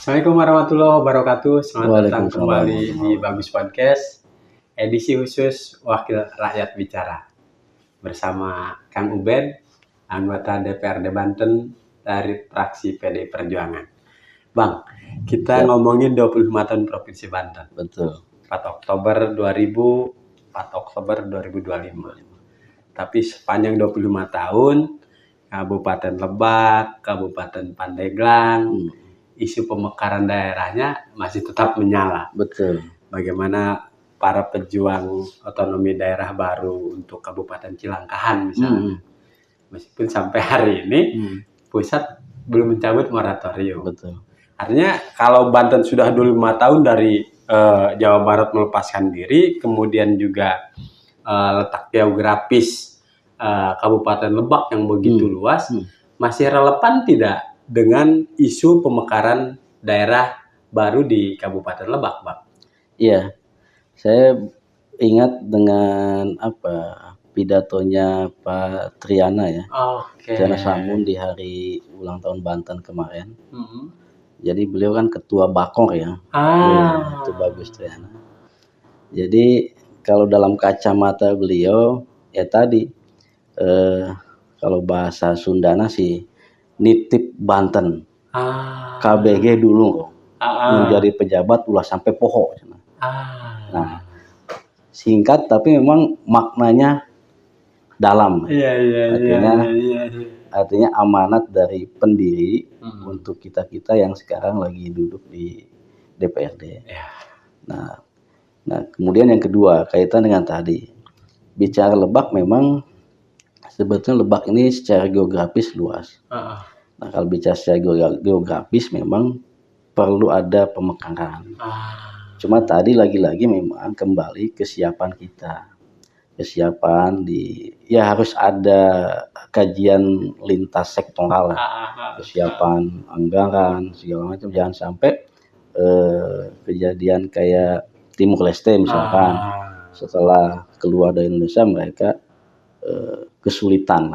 Assalamualaikum warahmatullahi wabarakatuh. Selamat datang Waalaikumsalam kembali di warahmatullahi Bagus Podcast, edisi khusus Wakil Rakyat Bicara. Bersama Kang Ubed, anggota DPRD Banten dari fraksi PD Perjuangan. Bang, kita Siap. ngomongin 25 tahun Provinsi Banten. Betul. 4 Oktober 2025. Tapi sepanjang 25 tahun, Kabupaten Lebak, Kabupaten Pandeglang, isu pemekaran daerahnya masih tetap menyala. Betul. Bagaimana para pejuang otonomi daerah baru untuk Kabupaten Cilangkahan misalnya. Meskipun sampai hari ini pusat belum mencabut moratorium. Betul. Artinya kalau Banten sudah 25 tahun dari Jawa Barat melepaskan diri, kemudian juga letak geografis Kabupaten Lebak yang begitu luas, masih relevan tidak dengan isu pemekaran daerah baru di Kabupaten Lebak, Bang? Iya, saya ingat dengan pidatonya Pak Triana ya. Triana Samun di hari ulang tahun Banten kemarin. Jadi beliau kan ketua Bakor ya. Itu bagus Triana. Jadi kalau dalam kacamata beliau ya tadi kalau bahasa Sundana sih nitip Banten. KBG dulu menjadi pejabat ulah sampai poho. Nah, singkat tapi memang maknanya dalam. Artinya amanat dari pendiri untuk kita yang sekarang lagi duduk di DPRD. Nah, kemudian yang kedua kaitan dengan tadi bicara Lebak, memang sebetulnya Lebak ini secara geografis luas. Nah, kalau bicara secara geografis memang perlu ada pemekaran. Cuma tadi lagi-lagi memang kembali kesiapan kita. Kesiapan harus ada kajian lintas sektoral lah. Kesiapan anggaran segala macam, jangan sampai kejadian kayak Timur Leste misalkan. Setelah keluar dari Indonesia mereka kesulitan.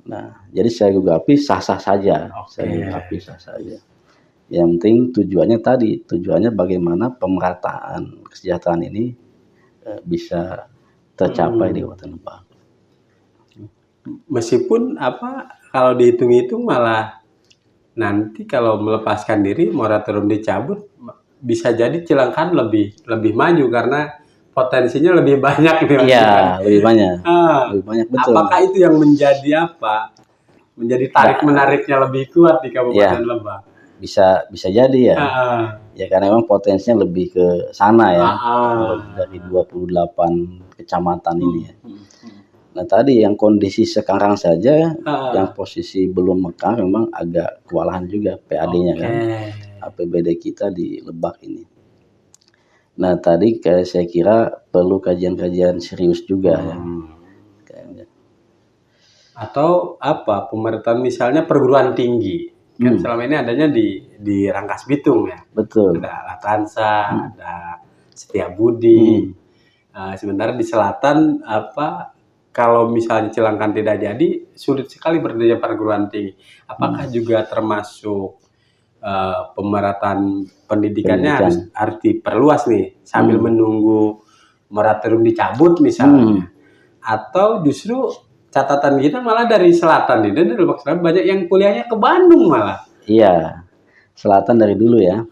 Nah, jadi secara geografis sah-sah saja. Yang penting tujuannya bagaimana pemerataan kesejahteraan ini bisa tercapai di Kabupaten Lebak. Meskipun kalau dihitung-hitung malah nanti kalau melepaskan diri moratorium dicabut bisa jadi Cilangkahan lebih maju karena potensinya lebih banyak nih. Iya, lebih banyak. Lebih banyak, betul. Apakah itu yang menjadi tarik menariknya lebih kuat di Kabupaten Lebak? Bisa jadi ya. Ya karena memang potensinya lebih ke sana ya. Dari 28 kecamatan ini ya. Nah, tadi yang kondisi sekarang saja yang posisi belum mekar memang agak kewalahan juga PAD-nya kan. APBD kita di Lebak ini. Nah, tadi saya kira perlu kajian-kajian serius juga ya. Atau pemerataan misalnya perguruan tinggi. Kan selama ini adanya di Rangkas Bitung ya. Betul. Ada Latansa, ada Setiabudi. Sementara di selatan kalau misalnya Cilangkahan tidak jadi, sulit sekali berdaya perguruan tinggi. Apakah juga termasuk pemerataan pendidikannya harus diperluas nih sambil menunggu moratorium dicabut misalnya? Atau justru catatan kita malah dari selatan nih, dan dari Lebak Selatan banyak yang kuliahnya ke Bandung malah. Iya, selatan dari dulu ya.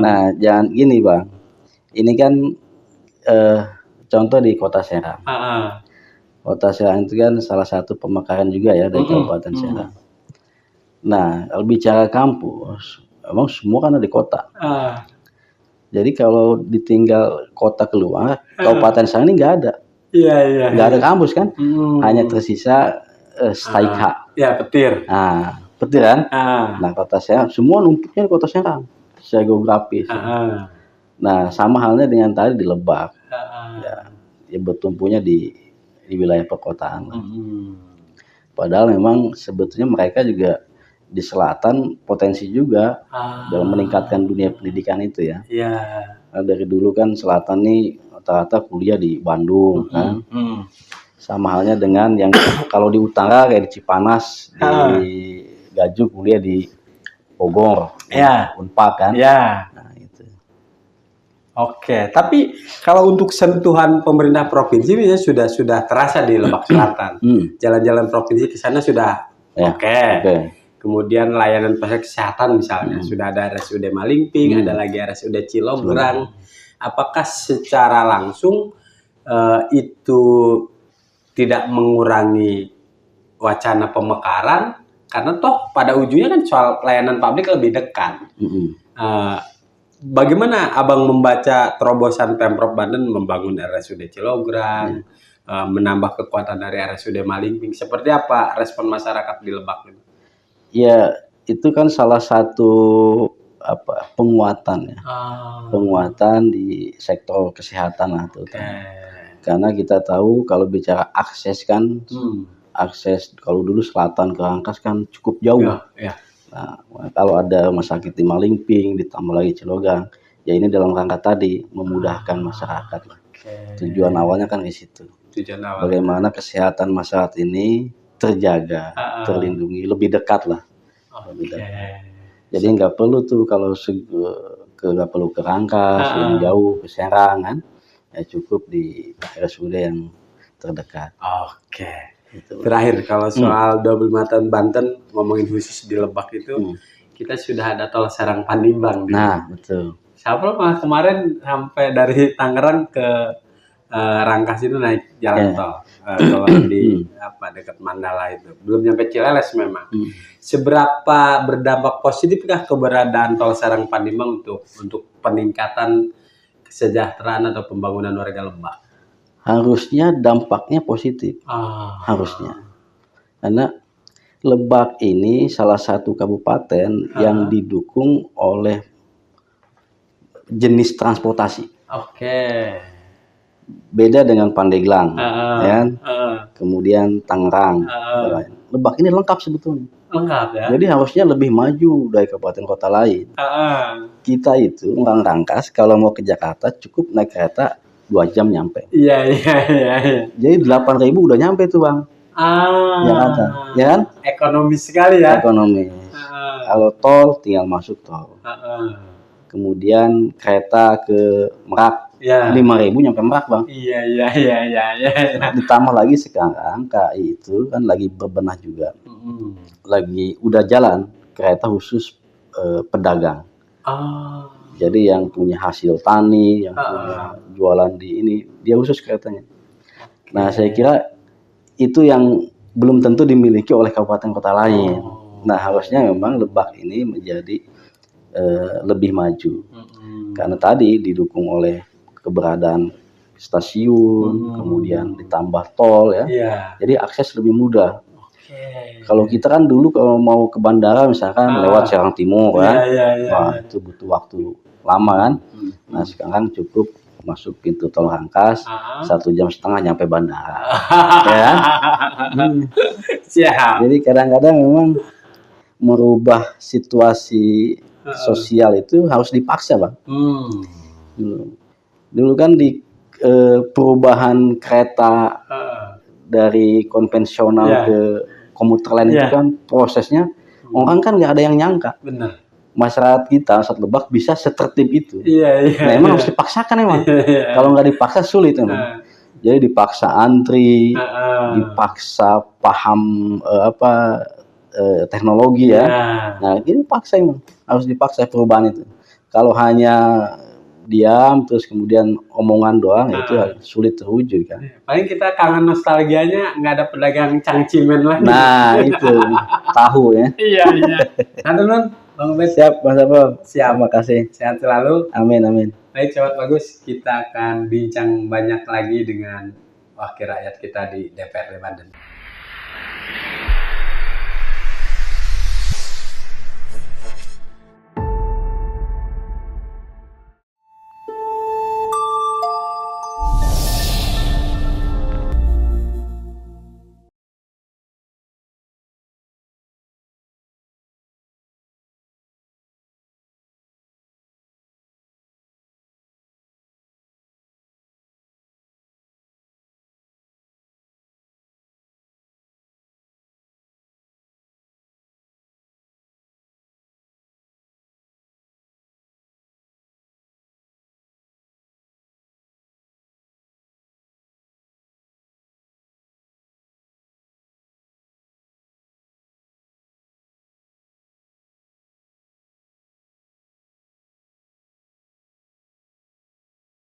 Nah, jangan gini Bang. Ini kan contoh di Kota Serang. Kota Serang itu kan salah satu pemekaran juga ya dari Kabupaten Serang. Nah, kalau bicara kampus, emang semua kan ada di kota. Jadi kalau ditinggal kota keluar, Kabupaten Serang ini nggak ada. Nggak ada kampus kan? Hanya tersisa STAIKA. Petir. Nah, Petir kan? Nah, Kota Serang, semua numpuknya di Kota Serang secara geografis. Nah, sama halnya dengan tadi di Lebak. Ya bertumpunya di wilayah perkotaan. Padahal memang sebetulnya mereka juga di selatan potensi juga dalam meningkatkan dunia pendidikan itu ya. Nah, dari dulu kan selatan nih rata-rata kuliah di Bandung kan. Sama halnya dengan yang kalau di utara kayak di Cipanas, di Gajuk kuliah di Bogor, Ya. Unpad kan. Ya. Nah, itu. Oke, tapi kalau untuk sentuhan pemerintah provinsi biasanya sudah terasa di Lebak Selatan. Jalan-jalan provinsi ke sana sudah Ya, oke. oke. Kemudian layanan kesehatan misalnya sudah ada RSUD Malingping, ada lagi RSUD Cilograng. Apakah secara langsung itu tidak mengurangi wacana pemekaran? Karena toh pada ujungnya kan soal layanan publik lebih dekat. Bagaimana Abang membaca terobosan Pemprov Banten membangun RSUD Cilograng, menambah kekuatan dari RSUD Malingping? Seperti apa respon masyarakat di Lebak? Ya, itu kan salah satu penguatan ya. Penguatan di sektor kesehatan lah terutama. Karena kita tahu kalau bicara akses kan, akses kalau dulu selatan ke Rangkas kan cukup jauh. Nah, kalau ada rumah sakit di Malingping, ditambah lagi Cilograng, ya ini dalam rangka tadi memudahkan masyarakat lah. Tujuan awalnya kan di situ. Bagaimana kesehatan masyarakat ini terjaga, terlindungi, lebih dekat lah. Jadi nggak perlu tuh kalau nggak perlu ke Rangkas yang jauh, ke Serang kan, ya cukup di RSUD yang terdekat. Gitu. Terakhir kalau soal 25 tahun Banten, ngomongin khusus di Lebak itu, kita sudah ada tol Serang Pandimbang. Nah, betul. Siapa kemarin sampai dari Tangerang ke Rangkas itu naik jalan tol, kalau di dekat Mandala itu, belum nyampe Cileles memang. Seberapa berdampak positifkah keberadaan tol Serang Pandimbang untuk peningkatan kesejahteraan atau pembangunan warga Lebak? Harusnya dampaknya positif, harusnya. Karena Lebak ini salah satu kabupaten yang didukung oleh jenis transportasi. Beda dengan Pandeglang, ya. Kemudian Tangerang, Lebak ini lengkap sebetulnya. Lengkap ya. Jadi harusnya lebih maju dari kabupaten kota lain. Kita itu orang Rangkas kalau mau ke Jakarta cukup naik kereta 2 jam nyampe. Iya. Jadi 8.000 udah nyampe tuh Bang. Jakarta, ya kan? Ekonomis sekali ya. Ekonomis. Kalau tol tinggal masuk tol. Kemudian kereta ke Merak, 5.000 nyampe Merak Bang. Iya. Ditambah lagi sekarang KAI itu kan lagi berbenah juga. Lagi udah jalan kereta khusus pedagang. Jadi yang punya hasil tani, yang punya jualan di ini, dia khusus keretanya. Nah, saya kira itu yang belum tentu dimiliki oleh kabupaten kota lain. Nah, harusnya memang Lebak ini menjadi lebih maju. Karena tadi didukung oleh keberadaan stasiun, kemudian ditambah tol ya. Jadi akses lebih mudah. Kalau kita kan dulu kalau mau ke bandara misalkan lewat Serang Timur kan, wah itu butuh waktu lama kan. Nah sekarang cukup masuk pintu tol Rangkas, 1,5 jam nyampe bandara. Ya. Jadi kadang-kadang memang merubah situasi sosial itu harus dipaksa Bang. Dulu kan di perubahan kereta dari konvensional ke komuter lain itu kan prosesnya orang kan nggak ada yang nyangka. Benar. Masyarakat kita saat Lebak bisa setertib itu. Nah emang harus dipaksakan emang. Kalau nggak dipaksa sulit emang. Jadi dipaksa antri, dipaksa paham teknologi ya. Nah ini paksa emang harus dipaksa perubahan itu. Kalau hanya diam terus kemudian omongan doang itu sulit terwujud kan. Paling kita kangen nostalgianya nggak ada pedagang cangcimen lagi. Nah itu tahu ya. Iya. Nun, Bang Ubed. Siap Mas Abel. Siap. Terima kasih. Sehat selalu. Amin. Baik, sobat bagus, kita akan bincang banyak lagi dengan wakil rakyat kita di DPRD Banten.